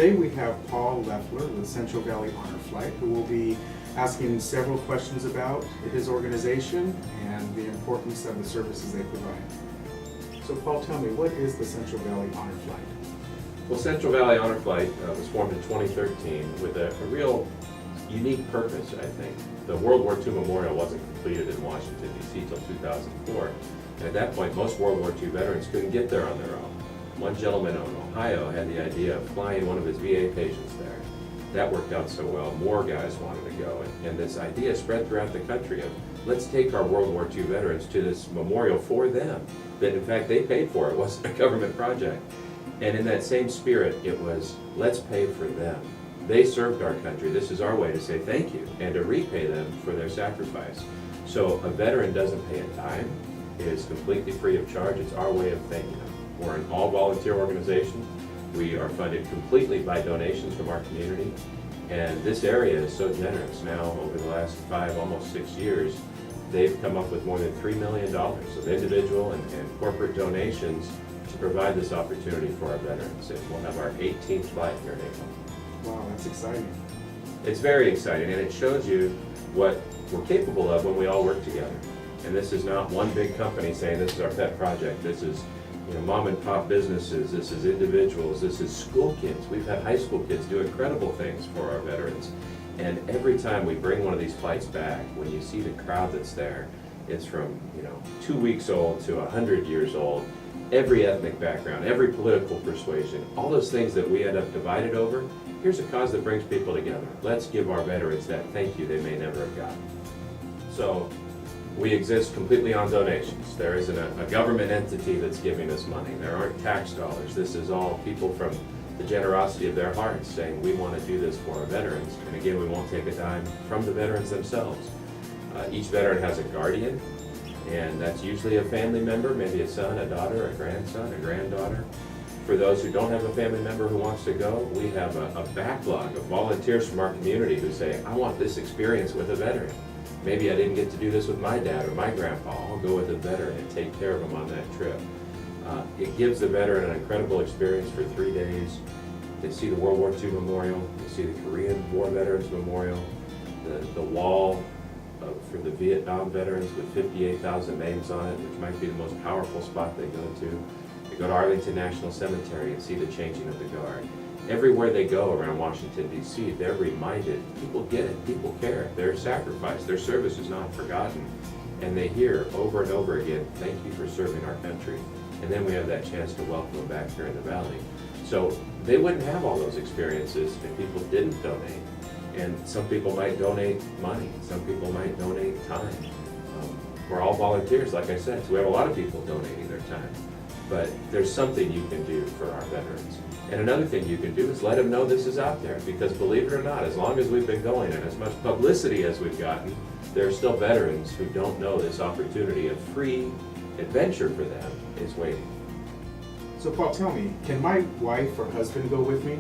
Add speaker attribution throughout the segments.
Speaker 1: Today we have Paul Loeffler with Central Valley Honor Flight, who will be asking several questions about his organization and the importance of the services they provide. So Paul, tell me, what is the Central Valley Honor Flight?
Speaker 2: Well, Central Valley Honor Flight was formed in 2013 with a real unique purpose, I think. The World War II Memorial wasn't completed in Washington, D.C. till 2004. And at that point, most World War II veterans couldn't get there on their own. One gentleman in Ohio had the idea of flying one of his VA patients there. That worked out so well. More guys wanted to go. And this idea spread throughout the country of, let's take our World War II veterans to this memorial for them. That in fact they paid for. It wasn't a government project. And in that same spirit, it was, let's pay for them. They served our country. This is our way to say thank you and to repay them for their sacrifice. So a veteran doesn't pay a dime. It is completely free of charge. It's our way of thanking them. We're an all-volunteer organization. We are funded completely by donations from our community. And this area is so generous now. Over the last 5, almost 6 years, they've come up with more than $3 million of individual and corporate donations to provide this opportunity for our veterans. And we'll have our 18th flight here in April.
Speaker 1: Wow, that's exciting.
Speaker 2: It's very exciting, and it shows you what we're capable of when we all work together. And this is not one big company saying this is our pet project. This is mom and pop businesses, this is individuals, this is school kids. We've had high school kids do incredible things for our veterans. And every time we bring one of these flights back, when you see the crowd that's there, it's from 2 weeks old to 100 years old, every ethnic background, every political persuasion, all those things that we end up divided over. Here's a cause that brings people together. Let's give our veterans that thank you they may never have gotten. So we exist completely on donations. There isn't a government entity that's giving us money. There aren't tax dollars. This is all people from the generosity of their hearts saying we want to do this for our veterans. And again, we won't take a dime from the veterans themselves. Each veteran has a guardian, and that's usually a family member, maybe a son, a daughter, a grandson, a granddaughter. For those who don't have a family member who wants to go, we have a backlog of volunteers from our community who say, I want this experience with a veteran. Maybe I didn't get to do this with my dad or my grandpa. I'll go with a veteran and take care of them on that trip. It gives the veteran an incredible experience for 3 days. They see the World War II Memorial, they see the Korean War Veterans Memorial, the wall for the Vietnam veterans with 58,000 names on it, which might be the most powerful spot they go to. They go to Arlington National Cemetery and see the changing of the guard. Everywhere they go around Washington, D.C., they're reminded, people get it, people care, their sacrifice, their service is not forgotten. And they hear over and over again, thank you for serving our country. And then we have that chance to welcome them back here in the Valley. So they wouldn't have all those experiences if people didn't donate. And some people might donate money, some people might donate time. We're all volunteers, like I said, so we have a lot of people donating their time. But there's something you can do for our veterans. And another thing you can do is let them know this is out there, because believe it or not, as long as we've been going and as much publicity as we've gotten, there are still veterans who don't know this opportunity of free adventure for them is waiting.
Speaker 1: So Paul, tell me, can my wife or husband go with me?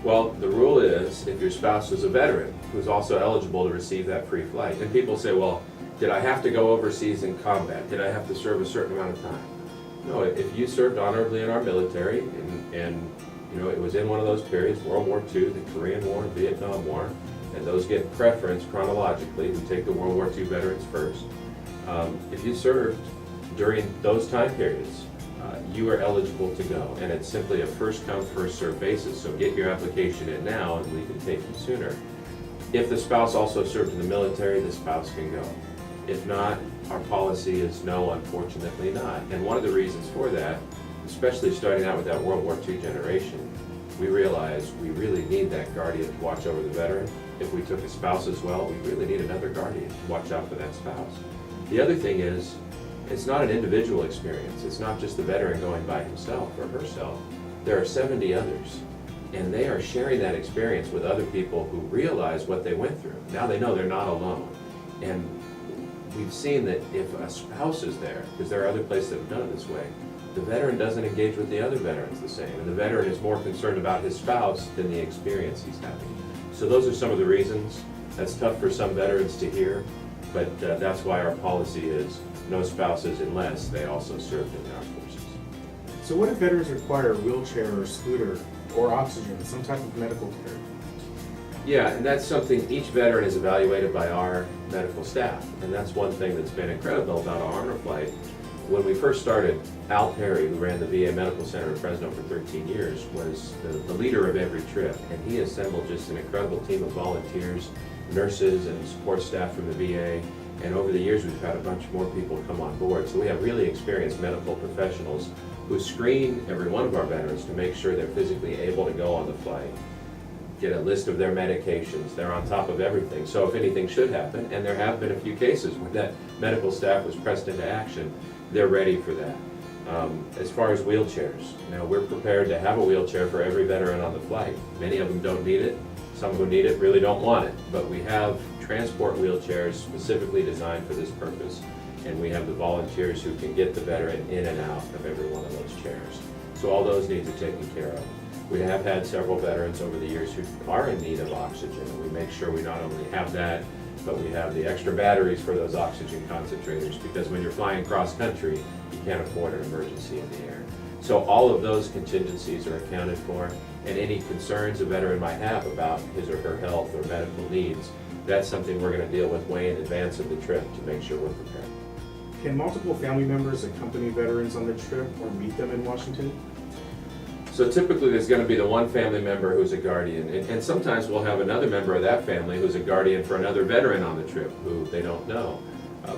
Speaker 2: Well, the rule is if your spouse is a veteran who's also eligible to receive that free flight. And people say, well, did I have to go overseas in combat? Did I have to serve a certain amount of time? No, if you served honorably in our military and it was in one of those periods, World War II, the Korean War, Vietnam War, and those get preference chronologically. We take the World War II veterans first. If you served during those time periods, you are eligible to go, and it's simply a first come, first served basis. So get your application in now, and we can take you sooner. If the spouse also served in the military, the spouse can go. If not, our policy is no, unfortunately not. And one of the reasons for that, especially starting out with that World War II generation, we realized we really need that guardian to watch over the veteran. If we took a spouse as well, we really need another guardian to watch out for that spouse. The other thing is, it's not an individual experience. It's not just the veteran going by himself or herself. There are 70 others, and they are sharing that experience with other people who realize what they went through. Now they know they're not alone. And we've seen that if a spouse is there, because there are other places that have done it this way, the veteran doesn't engage with the other veterans the same, and the veteran is more concerned about his spouse than the experience he's having. So those are some of the reasons. That's tough for some veterans to hear, but that's why our policy is no spouses unless they also served in the armed forces.
Speaker 1: So what if veterans require a wheelchair or scooter or oxygen, some type of medical care.
Speaker 2: Yeah, and that's something, each veteran is evaluated by our medical staff, and that's one thing that's been incredible about our honor flight. When we first started, Al Perry, who ran the VA Medical Center in Fresno for 13 years, was the leader of every trip, and he assembled just an incredible team of volunteers, nurses, and support staff from the VA, and over the years we've had a bunch more people come on board. So we have really experienced medical professionals who screen every one of our veterans to make sure they're physically able to go on the flight, get a list of their medications, they're on top of everything. So if anything should happen, and there have been a few cases where that medical staff was pressed into action, they're ready for that. As far as wheelchairs, we're prepared to have a wheelchair for every veteran on the flight. Many of them don't need it, some who need it really don't want it, but we have transport wheelchairs specifically designed for this purpose, and we have the volunteers who can get the veteran in and out of every one of those chairs. So all those needs are taken care of. We have had several veterans over the years who are in need of oxygen, and we make sure we not only have that, but we have the extra batteries for those oxygen concentrators, because when you're flying cross-country, you can't afford an emergency in the air. So all of those contingencies are accounted for, and any concerns a veteran might have about his or her health or medical needs, that's something we're going to deal with way in advance of the trip to make sure we're prepared.
Speaker 1: Can multiple family members accompany veterans on the trip or meet them in Washington?
Speaker 2: So typically there's going to be the one family member who's a guardian, and sometimes we'll have another member of that family who's a guardian for another veteran on the trip who they don't know.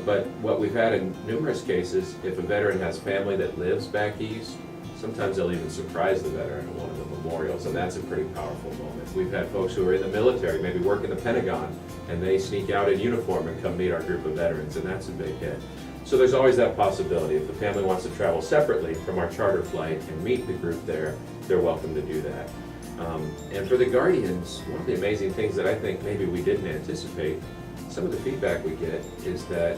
Speaker 2: But what we've had in numerous cases, if a veteran has family that lives back east, sometimes they'll even surprise the veteran at one of the memorials, and that's a pretty powerful moment. We've had folks who are in the military, maybe work in the Pentagon, and they sneak out in uniform and come meet our group of veterans, and that's a big hit. So there's always that possibility. If the family wants to travel separately from our charter flight and meet the group there, they're welcome to do that. And for the guardians, one of the amazing things that I think maybe we didn't anticipate, some of the feedback we get is that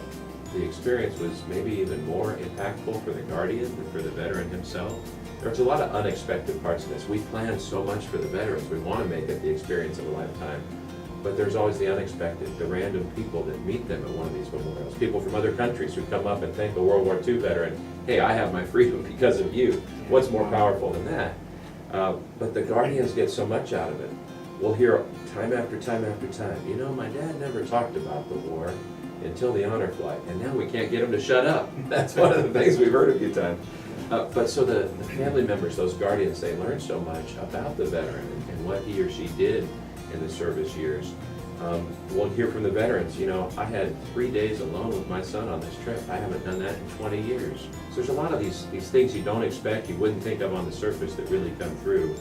Speaker 2: the experience was maybe even more impactful for the guardian than for the veteran himself. There's a lot of unexpected parts of this. We plan so much for the veterans. We want to make it the experience of a lifetime. But there's always the unexpected, the random people that meet them at one of these memorials. People from other countries who come up and thank a World War II veteran, hey, I have my freedom because of you. What's more powerful than that? But the guardians get so much out of it. We'll hear time after time after time, my dad never talked about the war until the honor flight, and now we can't get him to shut up. That's one of the things we've heard a few times. But so the family members, those guardians, they learn so much about the veteran and what he or she did in the service years. We'll hear from the veterans, I had 3 days alone with my son on this trip. I haven't done that in 20 years. So there's a lot of these things you don't expect, you wouldn't think of on the surface that really come through.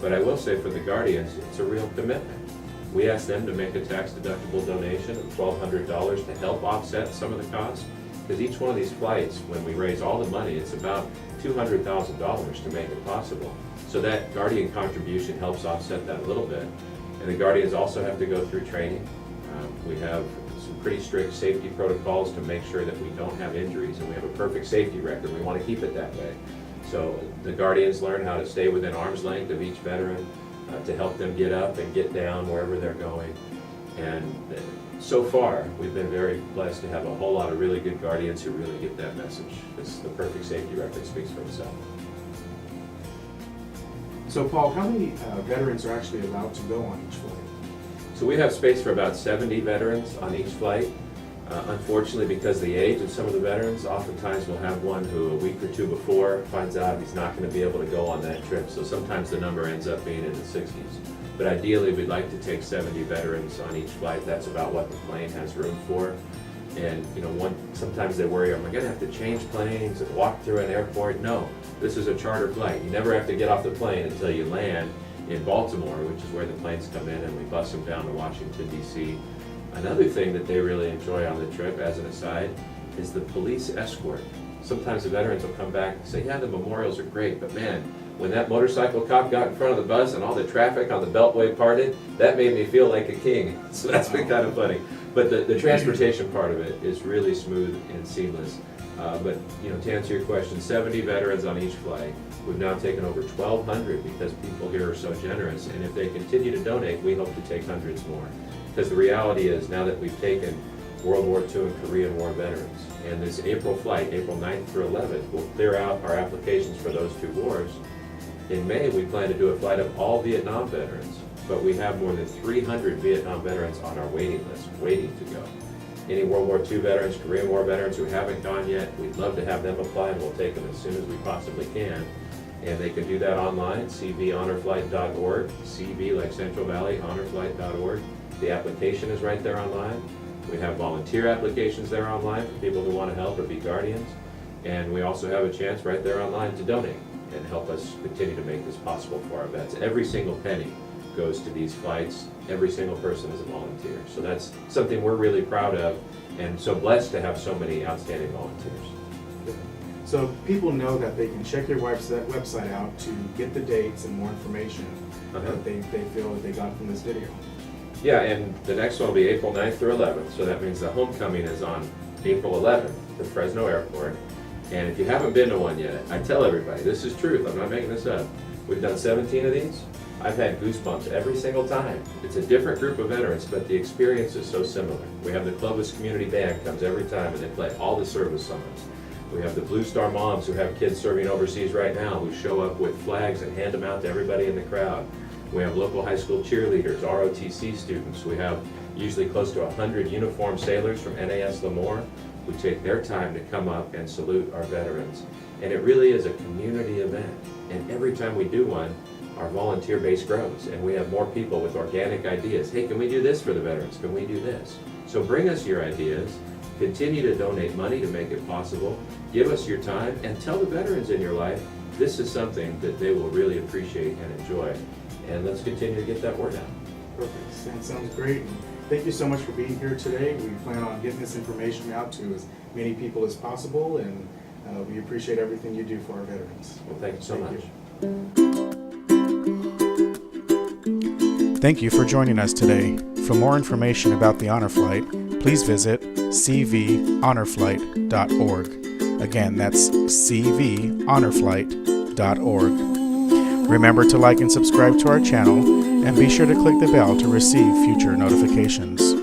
Speaker 2: But I will say for the guardians, it's a real commitment. We asked them to make a tax-deductible donation of $1,200 to help offset some of the costs. Because each one of these flights, when we raise all the money, it's about $200,000 to make it possible. So that guardian contribution helps offset that a little bit. And the guardians also have to go through training. We have some pretty strict safety protocols to make sure that we don't have injuries, and we have a perfect safety record. We want to keep it that way. So the guardians learn how to stay within arm's length of each veteran, to help them get up and get down wherever they're going. And so far, we've been very blessed to have a whole lot of really good guardians who really get that message. The perfect safety record speaks for itself.
Speaker 1: So Paul, how many veterans are actually allowed to go on each flight?
Speaker 2: So we have space for about 70 veterans on each flight. Unfortunately, because of the age of some of the veterans, oftentimes we'll have one who a week or two before finds out he's not going to be able to go on that trip. So sometimes the number ends up being in the 60s. But ideally, we'd like to take 70 veterans on each flight. That's about what the plane has room for. And sometimes they worry, am I going to have to change planes and walk through an airport? No, this is a charter flight. You never have to get off the plane until you land in Baltimore, which is where the planes come in, and we bus them down to Washington, D.C. Another thing that they really enjoy on the trip, as an aside, is the police escort. Sometimes the veterans will come back and say, yeah, the memorials are great, but man, when that motorcycle cop got in front of the bus and all the traffic on the Beltway parted, that made me feel like a king. So that's been kind of funny. But the transportation part of it is really smooth and seamless. But to answer your question, 70 veterans on each flight. We've now taken over 1,200 because people here are so generous. And if they continue to donate, we hope to take hundreds more. Because the reality is, now that we've taken World War II and Korean War veterans, and this April flight, April 9th through 11th, will clear out our applications for those two wars. In May, we plan to do a flight of all Vietnam veterans, but we have more than 300 Vietnam veterans on our waiting list, waiting to go. Any World War II veterans, Korean War veterans who haven't gone yet, we'd love to have them apply, and we'll take them as soon as we possibly can. And they can do that online, cvhonorflight.org, CV like Central Valley, honorflight.org. The application is right there online. We have volunteer applications there online for people who want to help or be guardians. And we also have a chance right there online to donate and help us continue to make this possible for our vets. Every single penny goes to these flights. Every single person is a volunteer. So that's something we're really proud of, and so blessed to have so many outstanding volunteers.
Speaker 1: So people know that they can check your website out to get the dates and more information that they feel that they got from this video.
Speaker 2: Yeah, and the next one will be April 9th through 11th, so that means the homecoming is on April 11th at Fresno Airport. And if you haven't been to one yet, I tell everybody, this is truth, I'm not making this up. We've done 17 of these. I've had goosebumps every single time. It's a different group of veterans, but the experience is so similar. We have the Clovis Community Band comes every time, and they play all the service songs. We have the Blue Star moms who have kids serving overseas right now who show up with flags and hand them out to everybody in the crowd. We have local high school cheerleaders, ROTC students. We have usually close to 100 uniformed sailors from NAS Lemoore who take their time to come up and salute our veterans. And it really is a community event. And every time we do one, our volunteer base grows, and we have more people with organic ideas. Hey, can we do this for the veterans? Can we do this? So bring us your ideas. Continue to donate money to make it possible. Give us your time, and tell the veterans in your life this is something that they will really appreciate and enjoy. And let's continue to get that word out.
Speaker 1: Perfect. That sounds great. And thank you so much for being here today. We plan on getting this information out to as many people as possible, and we appreciate everything you do for our veterans.
Speaker 2: Well, thank you so much.
Speaker 1: Thank you for joining us today. For more information about the Honor Flight, please visit cvhonorflight.org. Again, that's cvhonorflight.org. Remember to like and subscribe to our channel, and be sure to click the bell to receive future notifications.